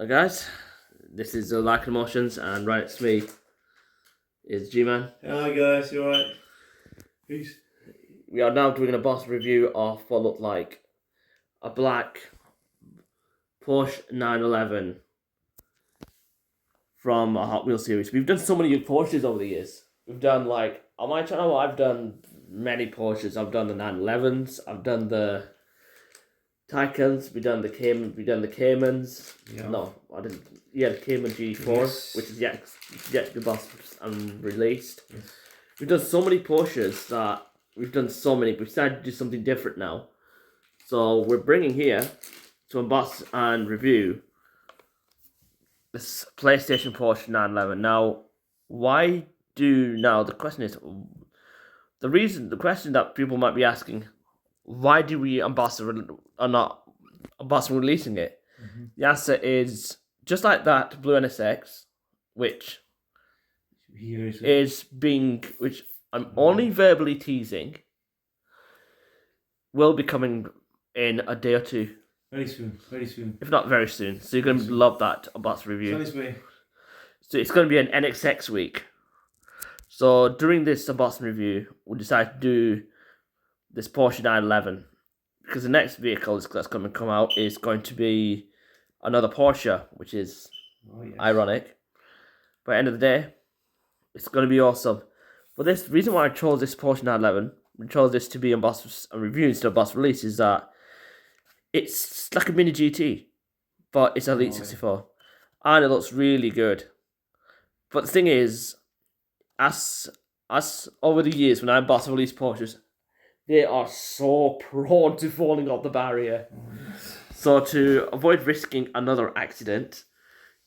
Hi guys, this is Lycanmotions, and right next to me is G-Man. Hi guys, you alright? Peace. We are now doing a boss review of what looked like a black Porsche 911 from a Hot Wheels series. We've done so many Porsches over the years. We've done, like, on my channel, I've done many Porsches. I've done the 911s, I've done the Taycans, we've done the Caymans. Yeah. No, I didn't. Yeah, the Cayman G4, yes. Which is yet to be boss and released. Yes. We've done so many Porsches that we've decided to do something different now. So we're bringing here to unbox and review this PlayStation Porsche 911. Now, the question that people might be asking, why do we unbox or not unbox and releasing it? Mm-hmm. The answer is just like that Blue NSX, which I'm only verbally teasing, will be coming in a day or two. Very soon. If not very soon. So you're going to love that unbox review. So it's going to be an NXX week. So during this unboxing review, we decided to do this Porsche 911, because the next vehicle that's going to come out is going to be another Porsche, which is ironic. But at the end of the day, it's going to be awesome. But this reason why I chose this Porsche 911, we chose this to be unboxed and reviewed instead of box release, is that it's like a mini GT, but it's Elite 64, and it looks really good. But the thing is, as over the years when I box release Porsches, they are so prone to falling off the barrier. So to avoid risking another accident,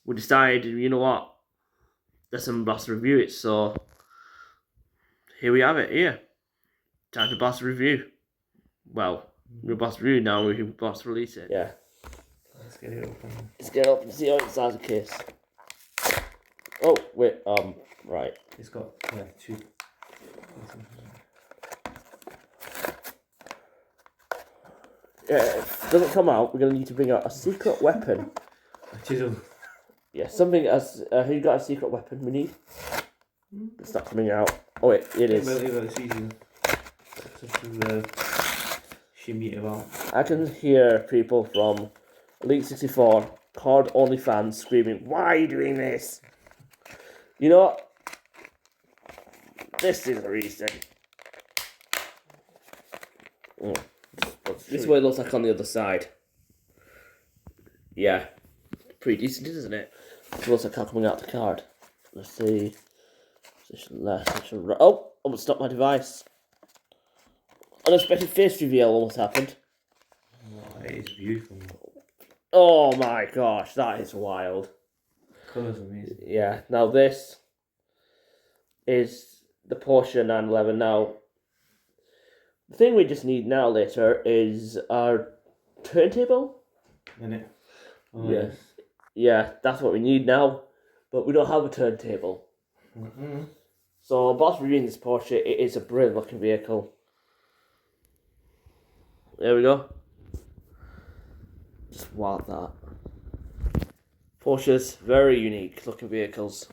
we decided, you know what, let's unbox and review it. So here we have it. Here, time to box review. Well, we'll box review now. We can box release it. Yeah. Let's get it open. Let's get it up and see how inside the case. Oh wait, right. It's got two. Yeah, if it doesn't come out, we're going to need to bring out a secret weapon. A chisel. Yeah, something as... who got a secret weapon we need? It's not coming out. Oh wait, it is. It's easy. To shimmy it about. I can hear people from Elite 64, card-only fans screaming, "Why are you doing this?" You know what? This is the reason. This is what it looks like on the other side. Yeah. Pretty decent, isn't it? It looks like how coming out the card. Let's see. Position left, position right. Oh! Almost stopped my device. Unexpected face reveal almost happened. Oh, it is beautiful. Oh my gosh, that is wild. Colour's amazing. Yeah, now this is the Porsche 911. Now, the thing we just need now later is our turntable. Isn't it? Oh, yes. Yeah, that's what we need now, but we don't have a turntable. Mm-hmm. So, whilst reviewing this Porsche, it is a brilliant looking vehicle. There we go. Just wow that. Porsches, very unique looking vehicles.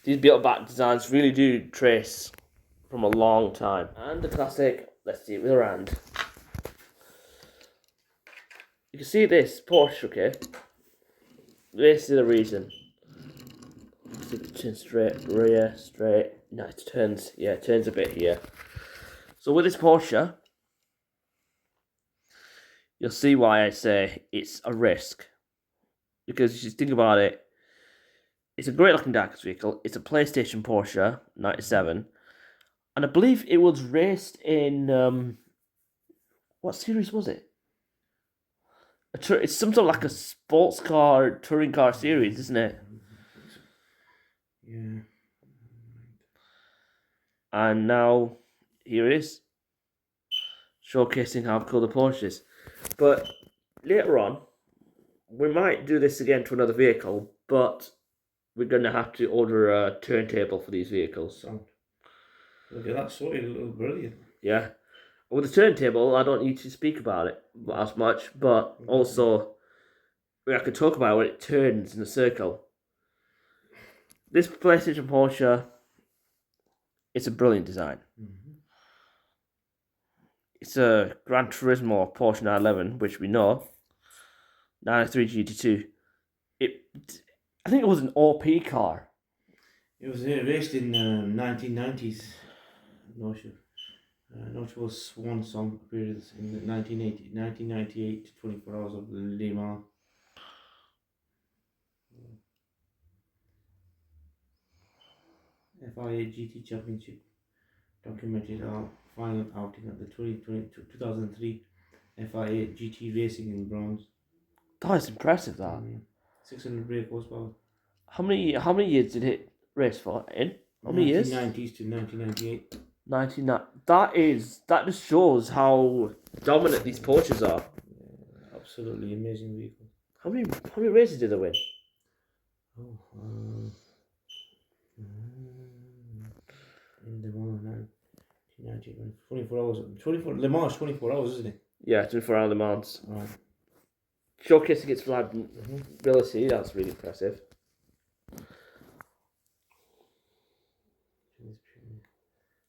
These built-back designs really do trace from a long time. And the classic, let's see it with our hand. You can see this Porsche, okay? This is the reason. See the chin straight, rear, straight. No, it turns a bit here. So with this Porsche, you'll see why I say it's a risk. Because if you think about it, it's a great looking diecast vehicle. It's a PlayStation Porsche 97. And I believe it was raced in, what series was it? It's some sort of like a sports car, touring car series, isn't it? Yeah. And now, here it is. Showcasing how cool the Porsche is. But later on, we might do this again to another vehicle, but we're going to have to order a turntable for these vehicles. So. Look at that sorted, it looks brilliant. Yeah. With the turntable, I don't need to speak about it as much, but also I could talk about when it turns in a circle. This PlayStation Porsche, it's a brilliant design. Mm-hmm. It's a Gran Turismo Porsche 911, which we know. 993 GT2. I think it was an OP car. It was raced in 1990s. No sure. Notable swan song periods in the 1998 to 24 hours of Le Mans. FIA GT Championship documented our final outing at the 2003 FIA GT Racing in bronze. That is impressive, that. 600 brake horsepower. How many years did it race for? How many years? 1990s to 1998. 99. That just shows how dominant these Porsches are. Yeah, absolutely amazing vehicle. How many races did they win? In the one 24 hours. 24 Le Mans 24 hours, isn't it? Yeah, 24 hour Le Mans. Right. Showcasing its reliability, that's really impressive.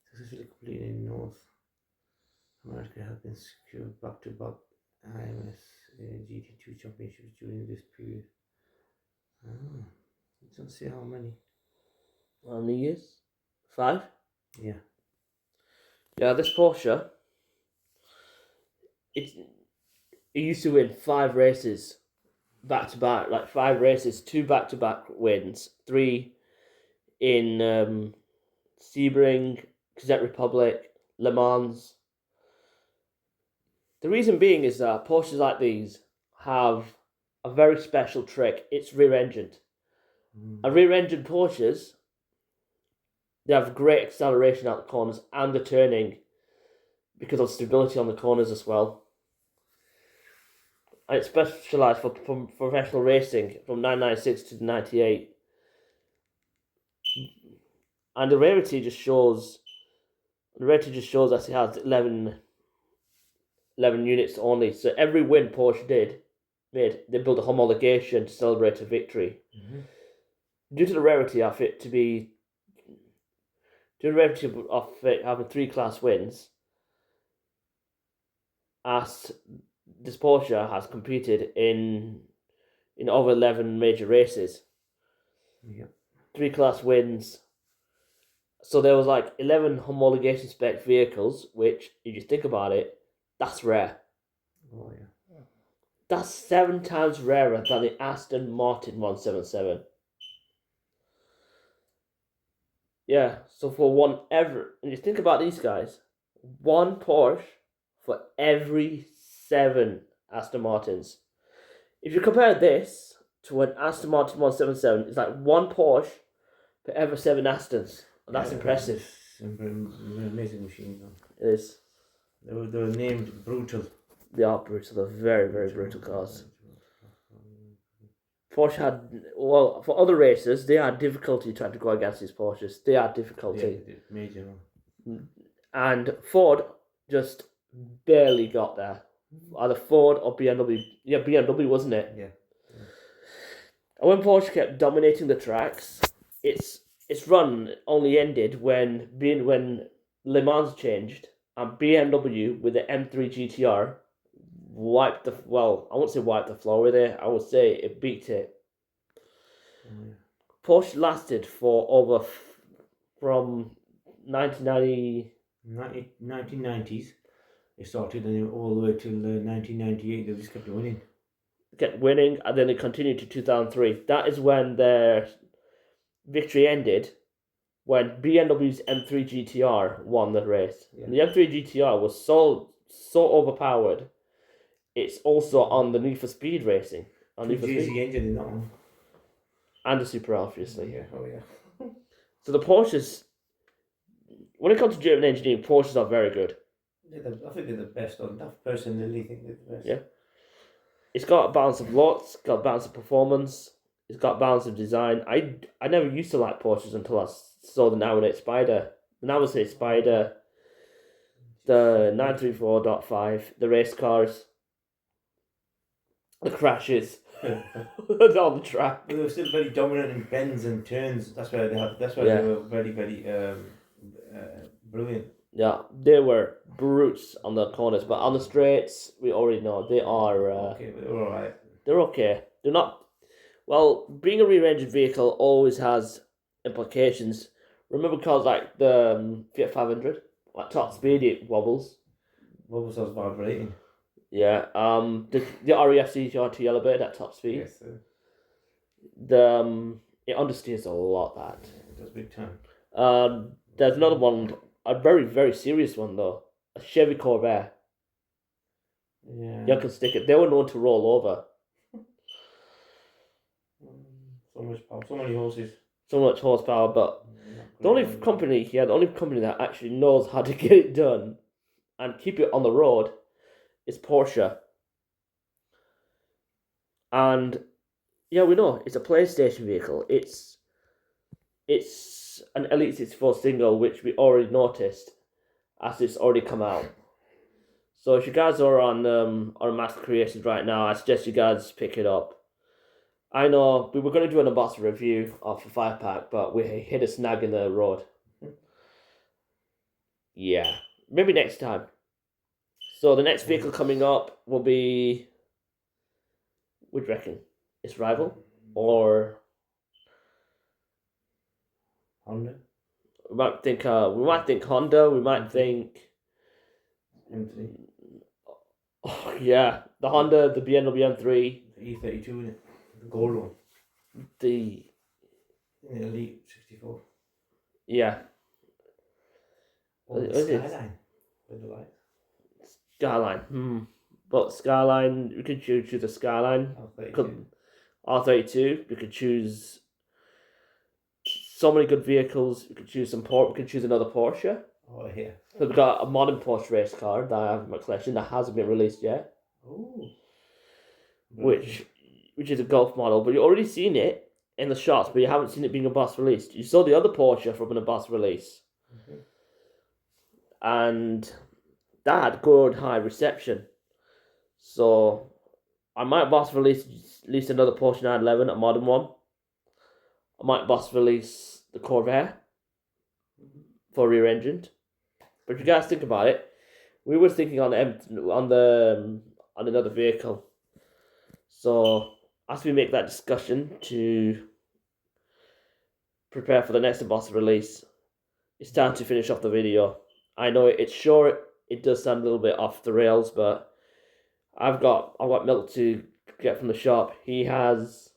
Successfully completed in North America have been secured back-to-back IMS GT2 championships during this period. It doesn't say how many. How many years? 5? Yeah. Yeah, this Porsche, it used to win 5 races back to back, like 5 races, 2 back-to-back wins, 3 in Sebring, Czech Republic, Le Mans. The reason being is that Porsches like these have a very special trick. It's rear-engined. A rear-engined Porsches, they have great acceleration out the corners and the turning because of stability on the corners as well. And it's specialised for professional racing from 1996 to 98. And the rarity just shows that it has 11 units only. So every win Porsche made, they built a homologation to celebrate a victory. Mm-hmm. Due to the rarity of it having 3 class wins, as this Porsche has competed in over 11 major races. Yeah. 3 class wins. So there was like 11 homologation spec vehicles, which, if you think about it, that's rare. Oh yeah. That's 7 times rarer than the Aston Martin 177. Yeah, so and you think about these guys, 1 Porsche for every 7 Aston Martins. If you compare this to an Aston Martin 177, it's like 1 Porsche per every 7 Astons. That's impressive. Amazing machine. It is. They were named brutal. They are brutal. They're very, very brutal cars. Porsche had, well, for other racers, they had difficulty trying to go against these Porsches. They had difficulty. Yeah, major. And Ford just barely got there. Either Ford or BMW. Yeah, BMW, wasn't it? Yeah. And when Porsche kept dominating the tracks, its run only ended when Le Mans changed and BMW with the M3 GTR wiped the floor with it. I would say it beat it. Porsche lasted for over from 1990s. It started and all the way till 1998. They just kept winning. And then it continued to 2003. That is when their victory ended, when BMW's M3 GTR won the race. Yeah. The M3 GTR was so overpowered. It's also on the Need for Speed racing. On Need for Speed engine in that one. And the Super, obviously. Yeah. Oh yeah. So the Porsches, when it comes to German engineering, Porsches are very good. I think they're the best. I personally think they're the best. Yeah. It's got a balance of lots, got a balance of performance, it's got a balance of design. I never used to like Porsches until I saw the Now Spider. The Now Spider, the 934.5, the race cars, the crashes. on the track. But they were still very dominant in bends and turns. That's why Yeah. they were very brilliant. Yeah, they were brutes on the corners, but on the straights, we already know they are. Okay, but they were alright. They're okay. They're not. Well, being a rear-engine vehicle always has implications. Remember cars like the Fiat 500, at top speed it wobbles. What was vibrating? Yeah. The REF CRT elevated at top speed. Yes, sir. It understeers a lot. That. It does big time. There's another one, a very very serious one though, a Chevy Corvair. Yeah. You can stick it. They were known to roll over. So much power, so many horses. So much horsepower, but the only company that actually knows how to get it done and keep it on the road is Porsche. And yeah, we know it's a PlayStation vehicle. It's an Elite 64 single, which we already noticed as it's already come out. So if you guys are on Master Creations right now, I suggest you guys pick it up. I know we were going to do an unboxing review of the 5-pack, but we hit a snag in the road. Yeah, maybe next time. So the next vehicle coming up will be, what do you reckon? It's Rival or Honda? We might think Honda, we might think M3. Oh yeah, the Honda, the BMW M3, The E32 in it. The gold one. the Elite 64. yeah. Oh, the Skyline. With the lights. Skyline. But Skyline, we could choose the Skyline. R32. We could choose so many good vehicles. We could choose we could choose another Porsche. Oh yeah. So we've got a modern Porsche race car that I have in my collection that hasn't been released yet. Oh. Which is a Golf model, but you've already seen it in the shots, but you haven't seen it being a boss released. You saw the other Porsche from a boss release. Okay. And that had good high reception. So I might boss release at least another Porsche 911, a modern one. I might boss release the Corvair for rear engine. But if you guys think about it, we were thinking on another vehicle. So as we make that discussion to prepare for the next boss release, it's time to finish off the video. I know it's short, it does sound a little bit off the rails, but I've got milk to get from the shop. He has.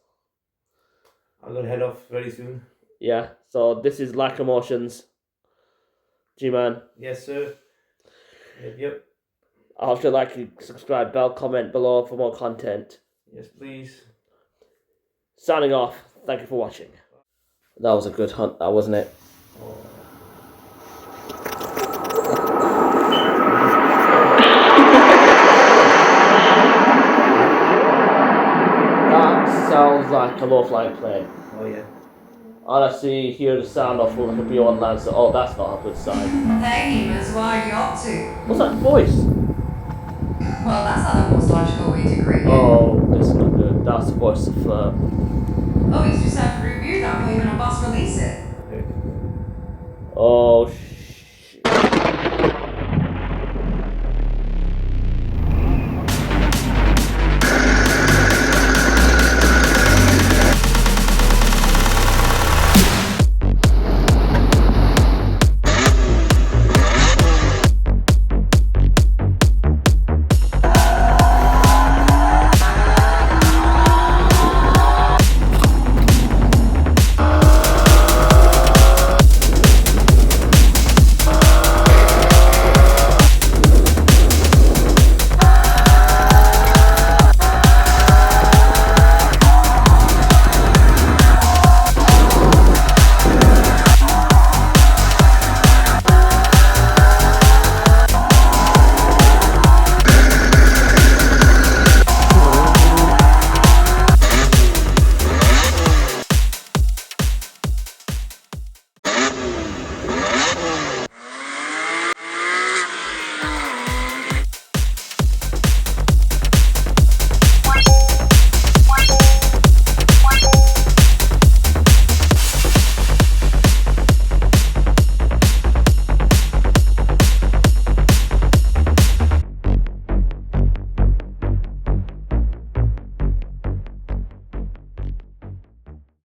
I'm gonna head off very soon. Yeah, so this is Lycanmotions. G-Man. Yes, sir. Yep. I hope you like and subscribe, bell, comment below for more content. Yes, please. Signing off. Thank you for watching. That was a good hunt, that wasn't it? Oh. That sounds like a low-flying plane. Oh yeah. All I see here the sound of like a B1 Lancer. Oh, that's not a good sign. Hey, Emus, what are you up to? What's that voice? Well, that's not the most logical way to greet you. Oh, this is not good. That's the voice of Oh, it's just after review, not even a boss release it. Okay. Oh,